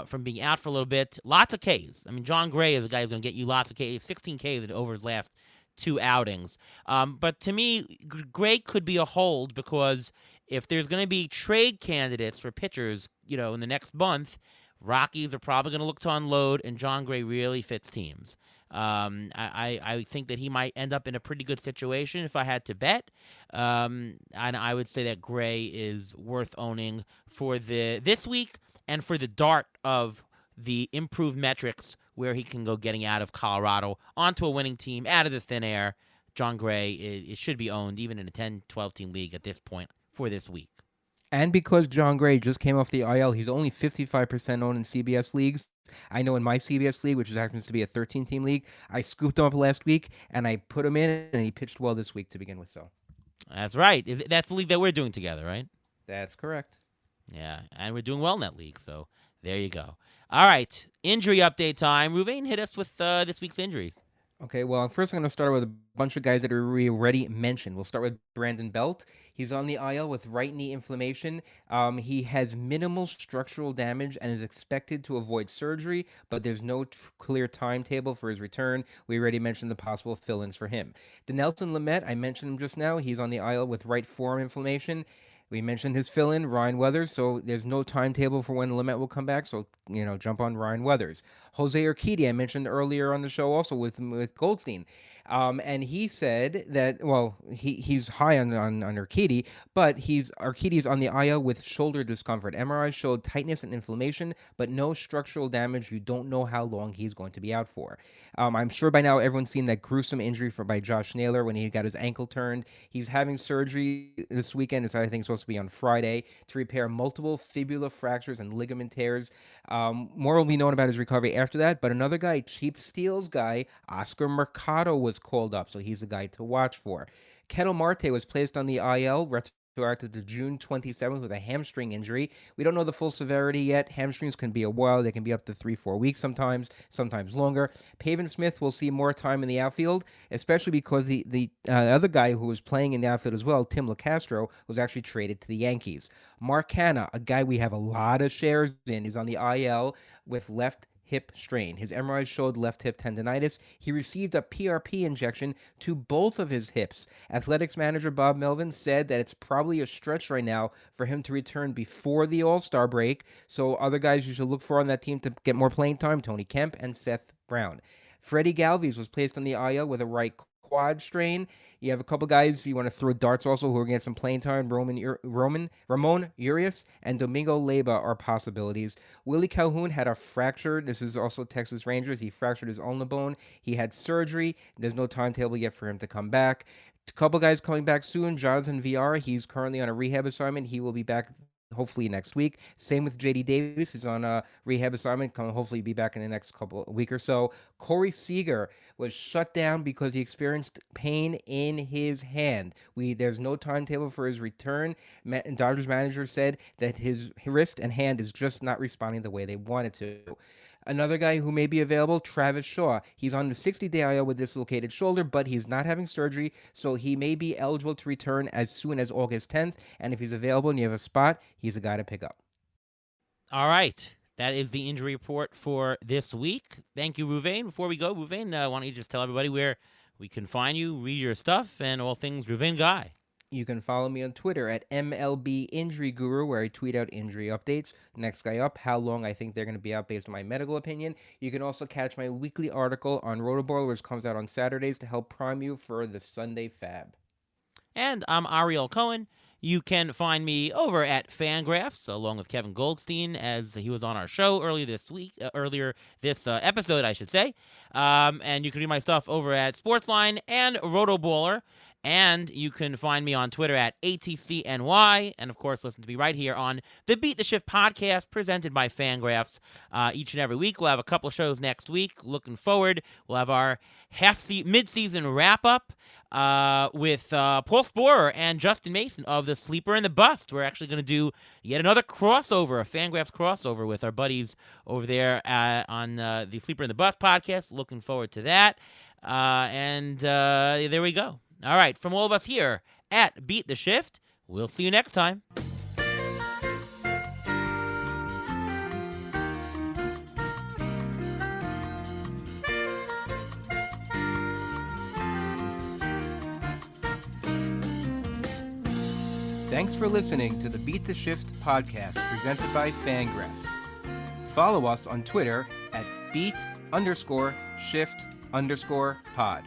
from being out for a little bit. Lots of Ks. I mean, John Gray is a guy who's going to get you lots of Ks, 16 Ks over his last 2 outings. But to me, Gray could be a hold because if there's going to be trade candidates for pitchers, in the next month, Rockies are probably going to look to unload, and John Gray really fits teams. I think that he might end up in a pretty good situation if I had to bet. And I would say that Gray is worth owning for this week and for the dart of the improved metrics where he can go getting out of Colorado onto a winning team out of the thin air. John Gray, it should be owned even in a 10, 12-team league at this point for this week. And because John Gray just came off the IL, he's only 55% owned in CBS leagues. I know in my CBS league, which happens to be a 13-team league, I scooped him up last week, and I put him in, and he pitched well this week to begin with. So that's right. That's the league that we're doing together, right? That's correct. Yeah, and we're doing well in that league, so there you go. All right, injury update time. Ruvain, hit us with this week's injuries. Okay, well, first I'm going to start with a bunch of guys that we already mentioned. We'll start with Brandon Belt. He's on the IL with right knee inflammation. He has minimal structural damage and is expected to avoid surgery, but there's no clear timetable for his return. We already mentioned the possible fill-ins for him. Dinelson Lamet, I mentioned him just now. He's on the IL with right forearm inflammation. We mentioned his fill-in, Ryan Weathers, so there's no timetable for when Lamet will come back, so, jump on Ryan Weathers. Jose Urquidy, I mentioned earlier on the show also with Goldstein. And he said that, he's high on Urquidy, but Urquidy's on the IL with shoulder discomfort. MRI showed tightness and inflammation, but no structural damage. You don't know how long he's going to be out for. I'm sure by now everyone's seen that gruesome injury by Josh Naylor when he got his ankle turned. He's having surgery this weekend. It's, I think, supposed to be on Friday to repair multiple fibula fractures and ligament tears. More will be known about his recovery after that, but another guy, cheap steals guy, Oscar Mercado, was called up, so he's a guy to watch for. Ketel Marte was placed on the IL, retroactive to June 27th with a hamstring injury. We don't know the full severity yet. Hamstrings can be a while. They can be up to 3-4 weeks sometimes longer. Pavin Smith will see more time in the outfield, especially because the other guy who was playing in the outfield as well, Tim LaCastro, was actually traded to the Yankees. Mark Hanna, a guy we have a lot of shares in, is on the IL with left hip strain. His MRI showed left hip tendonitis. He received a PRP injection to both of his hips. Athletics manager Bob Melvin said that it's probably a stretch right now for him to return before the All-Star break. So other guys you should look for on that team to get more playing time, Tony Kemp and Seth Brown. Freddie Galvis was placed on the IL with a right quad strain. You have a couple guys you want to throw darts also who are going to get some playing time. Ramon Urias and Domingo Leyba are possibilities. Willie Calhoun had a fracture. This is also Texas Rangers. He fractured his ulnar bone. He had surgery. There's no timetable yet for him to come back. A couple guys coming back soon. Jonathan Villar, he's currently on a rehab assignment. He will be back hopefully next week. Same with JD Davis, who's on a rehab assignment. Can hopefully be back in the next week or so. Corey Seager was shut down because he experienced pain in his hand. There's no timetable for his return. Dodgers manager said that his wrist and hand is just not responding the way they wanted to. Another guy who may be available, Travis Shaw. He's on the 60-day IL with dislocated shoulder, but he's not having surgery, so he may be eligible to return as soon as August 10th. And if he's available and you have a spot, he's a guy to pick up. All right. That is the injury report for this week. Thank you, Ruvain. Before we go, Ruvain, why don't you just tell everybody where we can find you, read your stuff, and all things Ruvain Guy. You can follow me on Twitter at MLB Injury Guru, where I tweet out injury updates. Next guy up, how long I think they're going to be out based on my medical opinion. You can also catch my weekly article on Rotoballer, which comes out on Saturdays to help prime you for the Sunday Fab. And I'm Ariel Cohen. You can find me over at FanGraphs, along with Kevin Goldstein, as he was on our show earlier this episode, I should say. And you can read my stuff over at Sportsline and Rotoballer. And you can find me on Twitter at ATCNY. And, of course, listen to me right here on the Beat the Shift podcast presented by FanGraphs each and every week. We'll have a couple of shows next week. Looking forward. We'll have our mid-season wrap-up with Paul Sporer and Justin Mason of The Sleeper and the Bust. We're actually going to do yet another crossover, a FanGraphs crossover with our buddies over there on the Sleeper and the Bust podcast. Looking forward to that. There we go. All right, from all of us here at Beat the Shift, we'll see you next time. Thanks for listening to the Beat the Shift podcast presented by FanGraphs. Follow us on Twitter at beat_shift_pod.